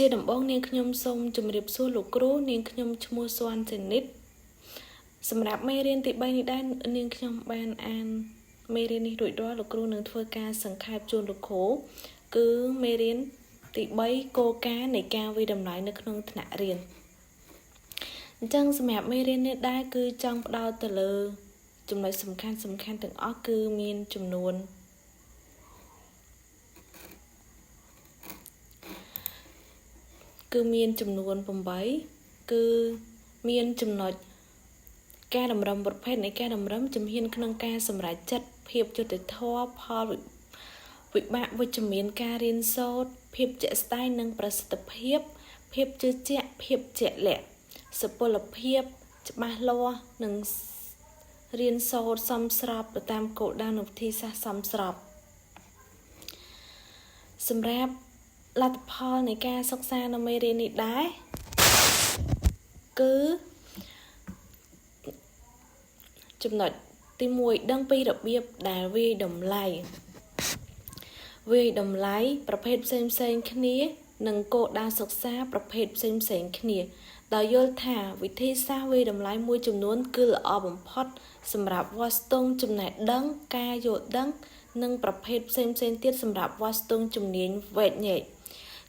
ជាដំបូងនាងខ្ញុំសូមជម្រាបសួរលោកគ្រូនាងខ្ញុំឈ្មោះស៊ាន់សេនិតសម្រាប់មេរៀនទី3នេះដែរនាងខ្ញុំបានអានមេរៀននេះរួចរាល់លោកគ្រូនឹងធ្វើការសង្ខេបជូនលោកគ្រូគឺមេរៀនទី3គោលការណ៍នៃការវិតម្លៃនៅក្នុងថ្នាក់រៀនអញ្ចឹងសម្រាប់មេរៀននេះដែរគឺចង់ផ្ដោតទៅលើចំណុចសំខាន់ទាំងអស់គឺមានចំនួន8គឺមានចំណុចការតម្រឹមប្រភេទនៃការតម្រឹមជំហានក្នុងការសម្រេចចិត្តភាពយុត្តិធម៌ផលវិបាកវិជ្ជមានការរៀនសូត្រភាពជាក់ស្ដែងនិងប្រសិទ្ធភាពភាពជឿជាក់ភាពជាក់លាក់សុពលភាពច្បាស់លាស់និងរៀនសូត្រសមស្របទៅតាមគោលដៅនិងវិធីសាស្ត្រសមស្របសម្រាប់លទ្ធផលនៃការសិក្សានៅមេរៀននេះដែរគឺចំណុចទី1ដឹងពីរបៀបដែលវាយតម្លៃប្រភេទផ្សេងគ្នានិងគោលដៅសិក្សាប្រភេទផ្សេងគ្នាដោយយល់ថាវិធីសាស្ត្រវាយតម្លៃមួយចំនួនគឺល្អបំផុតសម្រាប់វាស់ស្ទង់ចំណេះដឹងការយល់ដឹងនិងប្រភេទផ្សេងទៀតសម្រាប់វាស់ស្ទង់ជំនាញវែកញែក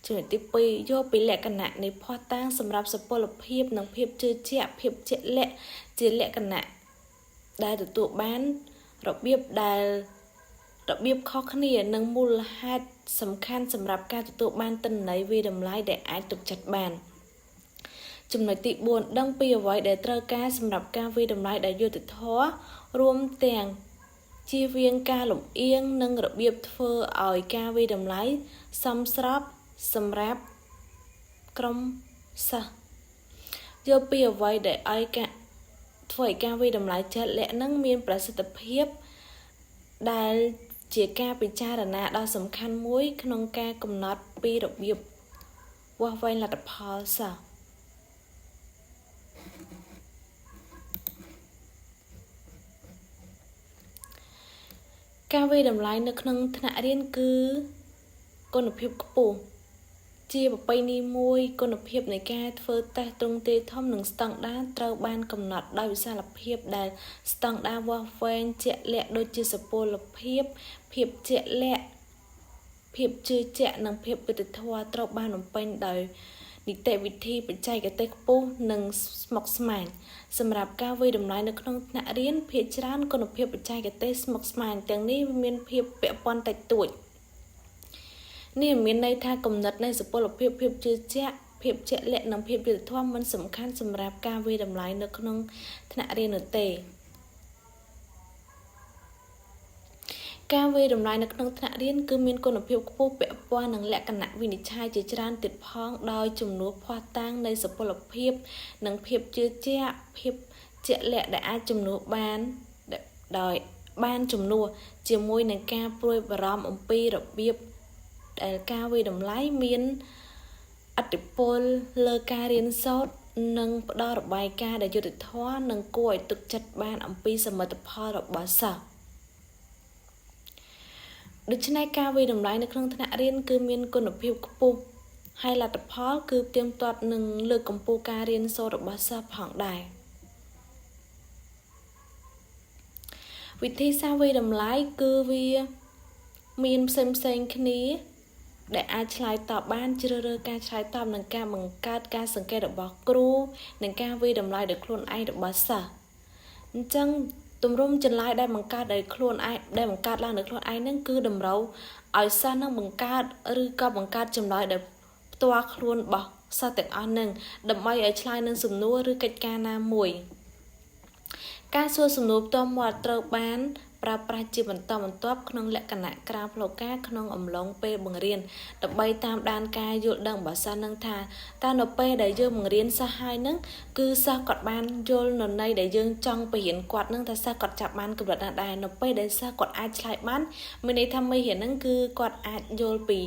ចំណុចទី2យកពីលក្ខណៈនៃភស្តុតាងសម្រាប់សុពលភាពនិងភាពជឿជាក់ភាពជាក់លាក់ជាលក្ខណៈដែលទទួលបានរបៀបខុសគ្នានិងមូលហេតុសំខាន់សម្រាប់ការទទួលបានទិន្នន័យវាយតម្លៃដែលអាចទុកចិត្តបានចំណុចទី4ដឹងពីអ្វីដែលត្រូវការសម្រាប់ការវាយតម្លៃដែលយុត្តិធម៌រួមទាំងជៀសវាងការលំអៀងនិងរបៀបធ្វើឲ្យការវាយតម្លៃសមស្របសម្រាប់ក្រុមសិស្សយកពីអ្វីដែលធ្វើឲ្យការវាយតម្លៃជាក់លាក់នឹងមានប្រសិទ្ធភាពដែលជាការពិចារណាដ៏សំខាន់មួយក្នុងការកំណត់ពីរបៀបវាស់វែងលទ្ធផលសិស្សការវាយតម្លៃនៅក្នុងថ្នាក់រៀនគឺគុណភាពខ្ពស់ជាប្រពៃណីមួយគុណភាពនៃការធ្វើតេស្តទ្រង់ទ្រាយធំនិងស្តង់ដារត្រូវបានកំណត់ដោយវិសាលភាពដែលស្តង់ដារវាស់វែងជាក់លាក់ដូចជាសុពលភាពភាពជាក់លាក់ភាពជឿជាក់និងភាពយុត្តិធម៌ត្រូវបានបំពេញដោយនីតិវិធីបច្ចេកទេសខ្ពស់និងស្មុគស្មាញសម្រាប់ការវាយតម្លៃនៅក្នុងថ្នាក់រៀនភាគច្រើនគុណភាពបច្ចេកទេសស្មុគស្មាញទាំងនេះមានភាពពាក់ព័ន្ធតិចតួចនេះមានន័យថាគំនិតនៃសុពលភាពភាពជឿជាក់ភាពជាក់លាក់និងភាពយុត្តិធម៌មិនសំខាន់សម្រាប់ការវាយតម្លៃនៅក្នុងថ្នាក់រៀននោះទេការវាយតម្លៃនៅក្នុងថ្នាក់រៀនគឺមានគុណភាពខ្ពស់ពាក់ព័ន្ធនឹងលក្ខណៈវិនិច្ឆ័យជាច្រើនទៀតផងដោយជំនួសភស្តុតាងនៃសុពលភាពនិងភាពជឿជាក់ភាពជាក់លាក់ដែលអាចជំនួសបានដោយបានជំនួសជាមួយនឹងការព្រួយបារម្ភអំពីរបៀបដែលការវាយតម្លៃមានឥទ្ធិពលលើការរៀនសូត្រនិងផ្ដល់របាយការណ៍ដែលយុត្តិធម៌និងគួរឲ្យទុកចិត្តបានអំពីសមិទ្ធផលរបស់សិស្សដូច្នេះការវាយតម្លៃនៅក្នុងថ្នាក់រៀនគឺមានគុណភាពខ្ពស់ហើយលទ្ធផលគឺទៀងទាត់នឹងលើកកម្ពស់ការរៀនសូត្ររបស់សិស្សផងដែរវិធីសាស្ត្រវាយតម្លៃគឺវាមានផ្សេងគ្នាដែលអាចឆ្លើយតបបានជ្រើសរើសការឆ្លើយតបនឹងការបង្កើតការសង្កេតរបស់គ្រូនិងការវាយតម្លៃដោយខ្លួនឯងរបស់សិស្សអញ្ចឹងទម្រង់ចម្លើយដែលបង្កើតដោយខ្លួនឯងដែលបង្កើតឡើងដោយខ្លួនឯងហ្នឹងគឺតម្រូវឲ្យសិស្សនឹងបង្កើតឬក៏បង្កើតចម្លើយដោយផ្ទាល់ខ្លួនរបស់សិស្សទាំងអស់ហ្នឹងដើម្បីឲ្យឆ្លើយនឹងសំណួរឬកិច្ចការណាមួយការសួរសំណួរផ្ទាល់មាត់ត្រូវបានប្រើប្រាស់ជាបន្តបន្ទាប់ក្នុងលក្ខណៈក្រៅផ្លូវការក្នុងអំឡុងពេលបង្រៀនដើម្បីតាមដានការយល់ដឹងរបស់សិស្សនឹងថាតើនៅពេលដែលយើងបង្រៀនសិស្សហើយនឹងគឺសិស្សគាត់បានយល់នៅន័យដែលយើងចង់បង្រៀនគាត់នឹងថាសិស្សគាត់ចាប់បានកម្រិតណាដែរនៅពេលដែលសិស្សគាត់អាចឆ្លើយបានមានន័យថាមេរៀននឹងគឺគាត់អាចយល់ពី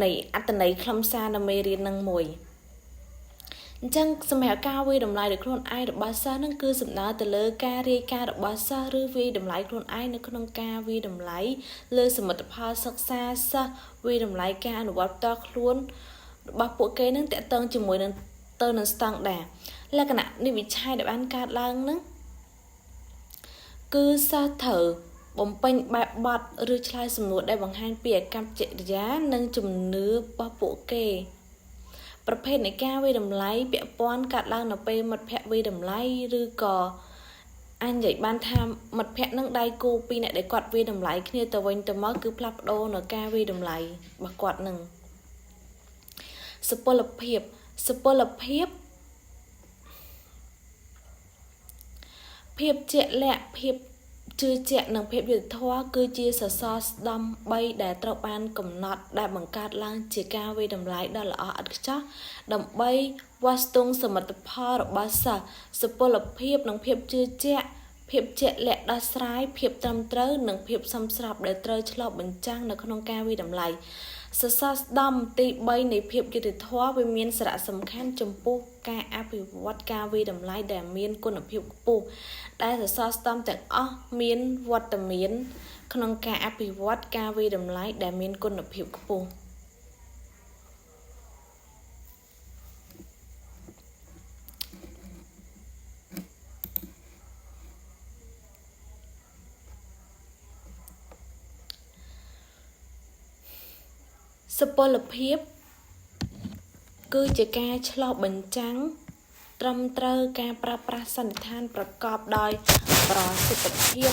នៃអត្ថន័យខ្លឹមសារនៃមេរៀននឹងមួយអញ្ចឹងសម្រាប់ការវាយតម្លៃដោយខ្លួនឯងរបស់សិស្សនឹងគឺសំដៅទៅលើការរាយការណ៍របស់សិស្សឬវាយតម្លៃខ្លួនឯងនៅក្នុងការវាយតម្លៃលើសមិទ្ធផលសិក្សាសិស្សវាយតម្លៃការអនុវត្តផ្ទាល់ខ្លួន របស់ពួកគេនឹងតកតងជាមួយនឹងទៅនឹងស្តង់ដារលក្ខណៈនេះវិឆ័យដែលបានកើតឡើងនឹងគឺសិស្សត្រូវបំពេញបែបបទឬឆ្លើយសំណួរដែលបង្ហាញពីអាកប្បកិរិយានិងជំនឿរបស់ពួកគេប្រភេទនៃការវិតម្លៃពាក់ព័ន្ធកើតឡើងនៅពេលមិត្តភ័ក្តិវិតម្លៃឬក៏អញនិយាយបានថាមិត្តភ័ក្តិនឹងដៃគូពីរអ្នកដែលគាត់វិតម្លៃគ្នាទៅវិញទៅមកគឺផ្លាស់ប្ដូរនៅការវិតម្លៃរបស់គាត់នឹងសុពលភាពភាពជាក់លាក់ភាពជឿជាក់និងភាពយុត្តិធម៌គឺជាសសរស្តម្ភ3ដែលត្រូវបានកំណត់ដែលបង្កើតឡើងជាការវិតម្លៃដ៏ល្អឥតខ្ចោះដើម្បីវាស់ស្ទង់សមិទ្ធផលរបស់សិស្សសុពលភាពនិងភាពជឿជាក់ភាពជាក់លាក់ដោះស្រាយភាពត្រឹមត្រូវនិងភាពសមស្របដែលត្រូវឆ្លុះបញ្ចាំងនៅក្នុងការវិតម្លៃសសរស្តម្ភទី3នៃភាពយុត្តិធម៌វាមានសារៈសំខាន់ចំពោះការអភិវឌ្ឍការវិតម្លៃដែលមានគុណភាពខ្ពស់ដែលសសរស្តម្ភទាំងអស់មានវត្តមានក្នុងការអភិវឌ្ឍការវិតម្លៃដែលមានគុណភាពខ្ពស់សុពលភាពគឺជាការឆ្លុះបញ្ចាំងត្រឹមត្រូវការប្រើប្រាស់សន្និដ្ឋានប្រកបដោយប្រសិទ្ធភាព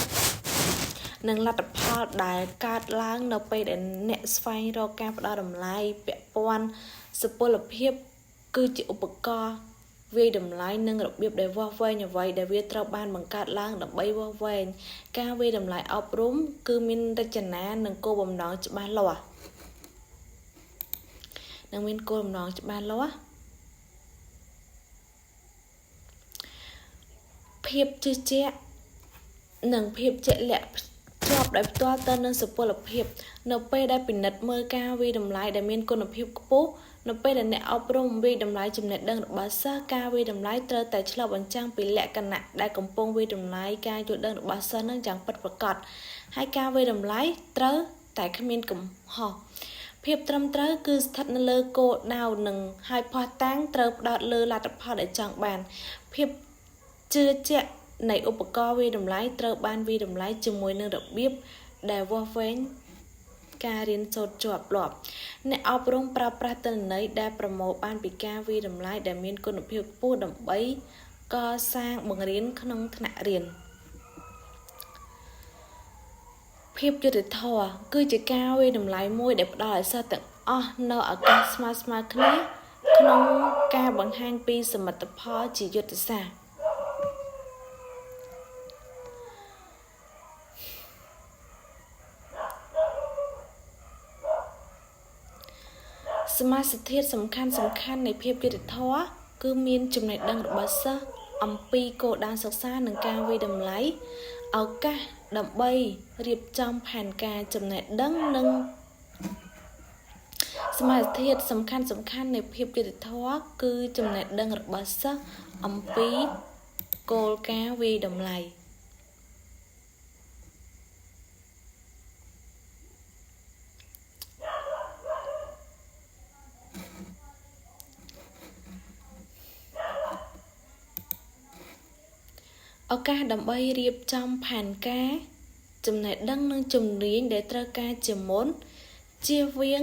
និងលទ្ធផលដែលកើតឡើងនៅពេលដែលអ្នកស្វែងរកការផ្ដល់តម្លៃពាក់ព័ន្ធសុពលភាពគឺជាឧបករណ៍វាយតម្លៃនិងរបៀបដែលវាស់វែងអ្វីដែលវាត្រូវបានបង្កើតឡើងដើម្បីវាស់វែងការវាយតម្លៃអប់រំគឺមានរចនានិងគោលបំណងច្បាស់លាស់ភាពជឿជាក់និងភាពជាក់លាក់ជាប់ដោយផ្ទាល់ទៅនឹងសុពលភាពនៅពេលដែលពិនិត្យមើលការវិតម្លៃដែលមានគុណភាពខ្ពស់នៅពេលដែលអ្នកអប់រំវិតម្លៃចំណេះដឹងរបស់សិស្សការវិតម្លៃត្រូវតែឆ្លុះបញ្ចាំងពីលក្ខណៈដែលកំពុងវិតម្លៃការយល់ដឹងរបស់សិស្សនឹងយ៉ាងពិតប្រាកដហើយការវិតម្លៃត្រូវតែគ្មានកំហុសភាពត្រឹមត្រូវគឺស្ថិតនៅលើគោលដៅនិងហើយផុសតាំងត្រូវផ្ដោតលើលទ្ធផលដែលចង់បានភាពជឿជាក់នៃឧបករណ៍វិតម្លៃត្រូវបានវិតម្លៃជាមួយនឹងរបៀបដែលវាស់វែងការរៀនសូត្រជាប់លាប់អ្នកអប់រំប្រើប្រាស់ទិន្នន័យដែលប្រមូលបានពីការវិតម្លៃដែលមានគុណភាពខ្ពស់ដើម្បីកសាងបង្រៀនក្នុងថ្នាក់រៀនភាពយុត្តិធម៌គឺជាការវិតម្លៃមួយដែលផ្ដល់ឲ្យសិស្សទាំងអស់នៅឱកាសស្មើៗគ្នាក្នុងការបង្ហាញពីសមិទ្ធផលជាយុទ្ធសាស្ត្រសមាសធាតុសំខាន់នៃភាពយុត្តិធម៌គឺមានចំណេះដឹងរបស់សិស្សអំពីគោលដៅសិក្សានិងការវិតម្លៃឱកាសដើម្បីរៀបចំផែនការចំណេះដឹងនិងសមាសធាតុសំខាន់នៃភាពយុត្តិធម៌គឺចំណេះដឹងរបស់សិស្សអំពីគោលការណ៍វិតម្លៃឱកាសដើម្បីរៀបចំផែនការចំណេះដឹងនិងជំនាញដែលត្រូវការជាមុនជៀសវាង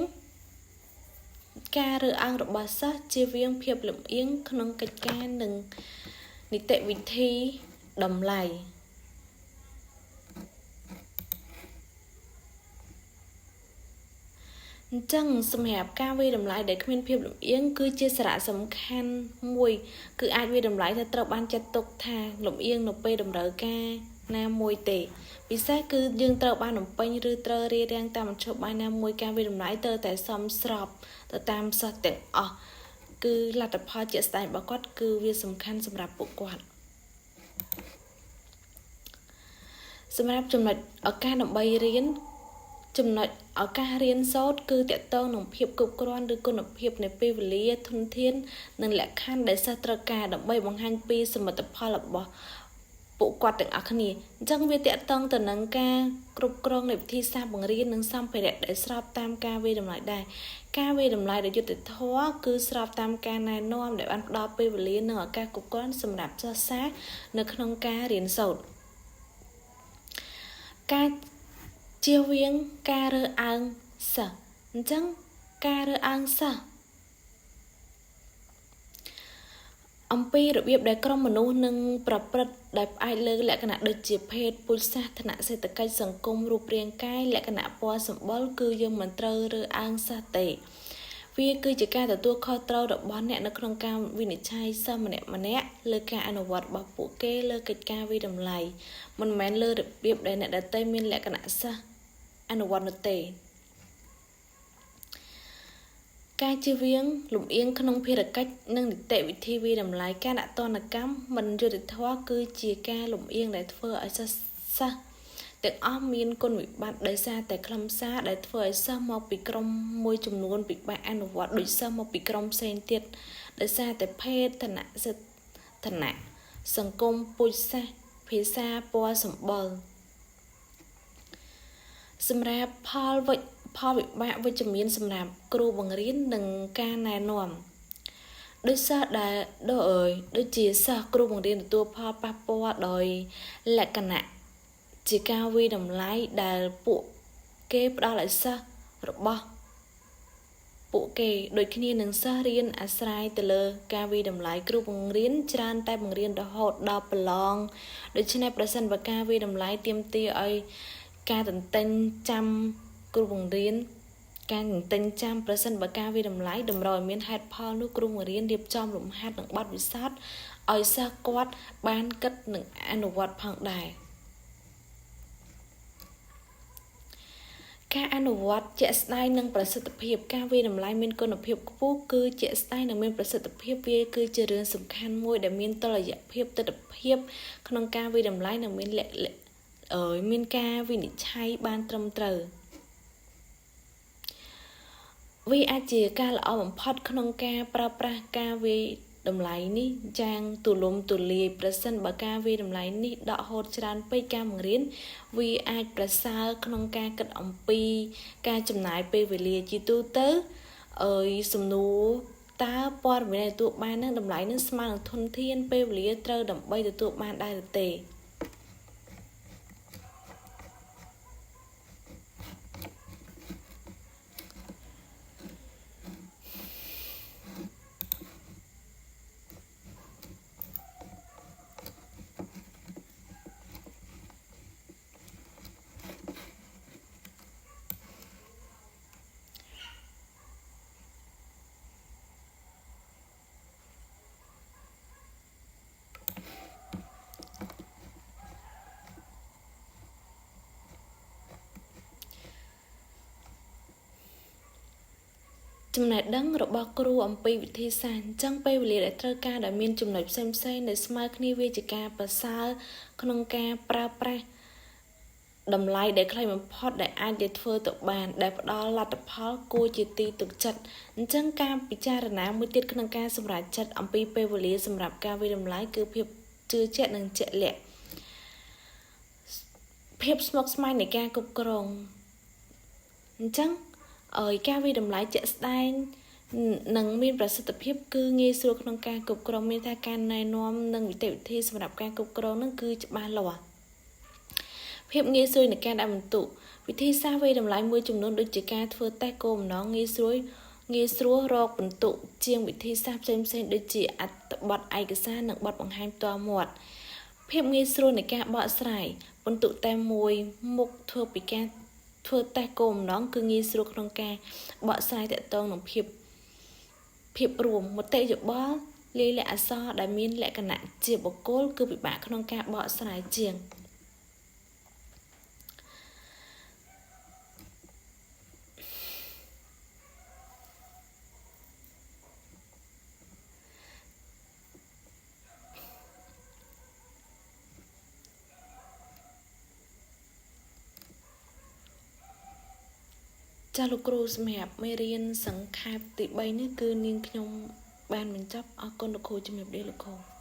ការរើសអើងរបស់សិស្សជៀសវាងភាពលំអៀងក្នុងកិច្ចការនិងនីតិវិធីតម្លៃអញ្ចឹងសម្រាប់ការវិតម្លៃដែលគ្មានភាពលំអៀងគឺជាសារៈសំខាន់មួយគឺអាចវិតម្លៃថាត្រូវបានចាត់ទុកថាលំអៀងនៅពេលតម្រូវការណាមួយទេពិសេសគឺយើងត្រូវបានបំពេញឬត្រូវរៀបរៀងតាមមធ្យោបាយណាមួយការវិតម្លៃត្រូវតែសមស្របទៅតាមសិស្សទាំងអស់គឺលទ្ធផលជាក់ស្ដែងរបស់គាត់គឺវាសំខាន់សម្រាប់ពួកគាត់សម្រាប់ចំណុចឱកាសដើម្បីរៀនចំណុចឱកាសរៀនសូត្រគឺតកតងនឹងភាពគ្រប់គ្រាន់ឬគុណភាពនៃពេលវេលាធនធាននិងលក្ខខណ្ឌដែលសិស្សត្រូវការដើម្បីបង្ហាញពីសមិទ្ធផលរបស់ ពួកគាត់ទាំងអស់គ្នាអញ្ចឹងវាតកតងទៅនឹងការគ្រប់គ្រងនៃវិធីសាស្ត្របង្រៀននិងសម្ភារៈដែលស្របតាមការវាយតម្លៃដែរការវាយតម្លៃដោយយុត្តិធម៌គឺស្របតាមការណែនាំដែលបានផ្ដល់ពេលវេលានិងឱកាសគ្រប់គ្រាន់សម្រាប់សិស្សនៅក្នុងការរៀនសូត្រការជៀសវាងការរើសអើងសិស្សអញ្ចឹងការរើសអើងសិស្សអំពីរបៀបដែលក្រុមមនុស្សនឹងប្រព្រឹត្តដែលផ្អែកលើលក្ខណៈដូចជាភេទពូជសាសន៍ឋានៈសេដ្ឋកិច្ចសង្គមរូបរាងកាយលក្ខណៈពណ៌សម្បុរគឺយើងមិនត្រូវរើសអើងសិស្សទេវាគឺជាការទទួលខុសត្រូវរបស់អ្នកនៅក្នុងការវិនិច្ឆ័យសិស្សម្នាក់លើការអនុវត្តរបស់ពួកគេលើកិច្ចការវិតម្លៃមិនមែនលើរបៀបដែលអ្នកដទៃមានលក្ខណៈសិស្សអនុវត្តនោះទេការជៀសវាងលំអៀងក្នុងភារកិច្ចនិងនីតិវិធីវិតម្លៃការដាក់ទណ្ឌកម្មមិនយុត្តិធម៌គឺជាការលំអៀងដែលធ្វើឲ្យសិស្សទាំងអស់មានគុណវិបត្តិដោយសារតែខ្លឹមសារដែលធ្វើឲ្យសិស្សមកពីក្រុមមួយចំនួនពិបាកអនុវត្តដោយសិស្សមកពីក្រុមផ្សេងទៀតដោយសារតែភេទឋានៈសង្គមពូជសាសន៍ភាសាពណ៌សម្បុរសម្រាប់ផលវិបាកវិជ្ជមានសម្រាប់គ្រូបង្រៀននិងការណែនាំដោយសិស្សដែលដូចជាសិស្សគ្រូបង្រៀនទទួលផលប៉ះពាល់ដោយលក្ខណៈជាការវិតម្លៃដែលពួកគេផ្ដល់ឲ្យសិស្សរបស់ពួកគេដូចគ្នានឹងសិស្សរៀនអាស្រ័យទៅលើការវិតម្លៃគ្រូបង្រៀនច្រើនតែបង្រៀនរហូតដល់ប្រឡងដូច្នេះប្រសិនបើការវិតម្លៃទាមទារឲ្យការទន្ទិញចាំគ្រូបង្រៀនការទន្ទិញចាំប្រសិនបើការវិតម្លៃតម្រូវឲ្យមានហេតុផលនោះគ្រូបង្រៀនរៀបចំលំហាត់និងបទពិសោធន៍ឲ្យសិស្សគាត់បានគិតនិងអនុវត្តផងដែរការអនុវត្តជាក់ស្ដែងនិងប្រសិទ្ធភាពការវិតម្លៃមានគុណភាពខ្ពស់គឺជាក់ស្ដែងនិងមានប្រសិទ្ធភាពវាគឺជារឿងសំខាន់មួយដែលមានតុល្យភាពទិដ្ឋភាពក្នុងការវិតម្លៃនិងមានការវិនិច្ឆ័យបានត្រឹមត្រូវវាអាចជាការល្អបំផុតក្នុងការប្រើប្រាស់ការវិតម្លៃនេះយ៉ាងទូលំទូលាយប្រសិនបើការវិតម្លៃនេះដកហូតច្រើនពេកការបង្រៀនវាអាចប្រសើរក្នុងការគិតអំពីការចំណាយពេលវេលាជាទូទៅសំណួរតើព័ត៌មានទទួលបាននឹងតម្លៃនឹងស្មើនឹងធនធានពេលវេលាត្រូវដើម្បីទទួលបានដែរឬទេចំណេះដឹងរបស់គ្រូអំពីវិធីសាស្ត្រអញ្ចឹងពេលវេលាដែលត្រូវការដែលមានចំណុចផ្សេងដែលស្មើគ្នាវាជាការប្រសើរក្នុងការប្រើប្រាស់តម្លៃដែលខ្លីបំផុតដែលអាចធ្វើទៅបានដែលផ្ដល់លទ្ធផលគួរជាទីទុកចិត្តអញ្ចឹងការពិចារណាមួយទៀតក្នុងការសម្រេចចិត្តអំពីពេលវេលាសម្រាប់ការវិតម្លៃគឺភាពជឿជាក់និងជាក់លាក់ភាពស្មុគស្មាញនៃការគ្រប់គ្រងអញ្ចឹងការវិតម្លៃជាក់ស្ដែងនិងមានប្រសិទ្ធភាពគឺងាយស្រួលក្នុងការគ្រប់គ្រងមានថាការណែនាំនិងវិធីសម្រាប់ការគ្រប់គ្រងនឹងគឺច្បាស់លាស់ភាពងាយស្រួលនៃការដាក់បន្ទុកវិធីសាស្ត្រវិតម្លៃមួយចំនួនដូចជាការធ្វើតេស្តគោលបំណងងាយស្រួលរកបន្ទុកជាងវិធីសាស្ត្រផ្សេងដូចជាអត្ថបទឯកសារនិងបទបង្ហាញផ្ទាល់មាត់ភាពងាយស្រួលនៃការបកស្រាយបន្ទុកតែមួយមុខធ្វើពីការធ្វើតេស្តគោលបំណងគឺងាយស្រួលក្នុងការបកស្រាយទាក់ទងនឹងភាពរួមមតិយោបល់លាយលក្ខណ៍អក្សរដែលមានលក្ខណៈជាបុគ្គលគឺពិបាកក្នុងការបកស្រាយជាងចាលោកគ្រូសម្រាប់មេរៀនសង្ខេបទី3នេះគឺនាងខ្ញុំបានបញ្ចប់អរគុណលោកគ្រូជំរាបលាលោកគ្រូ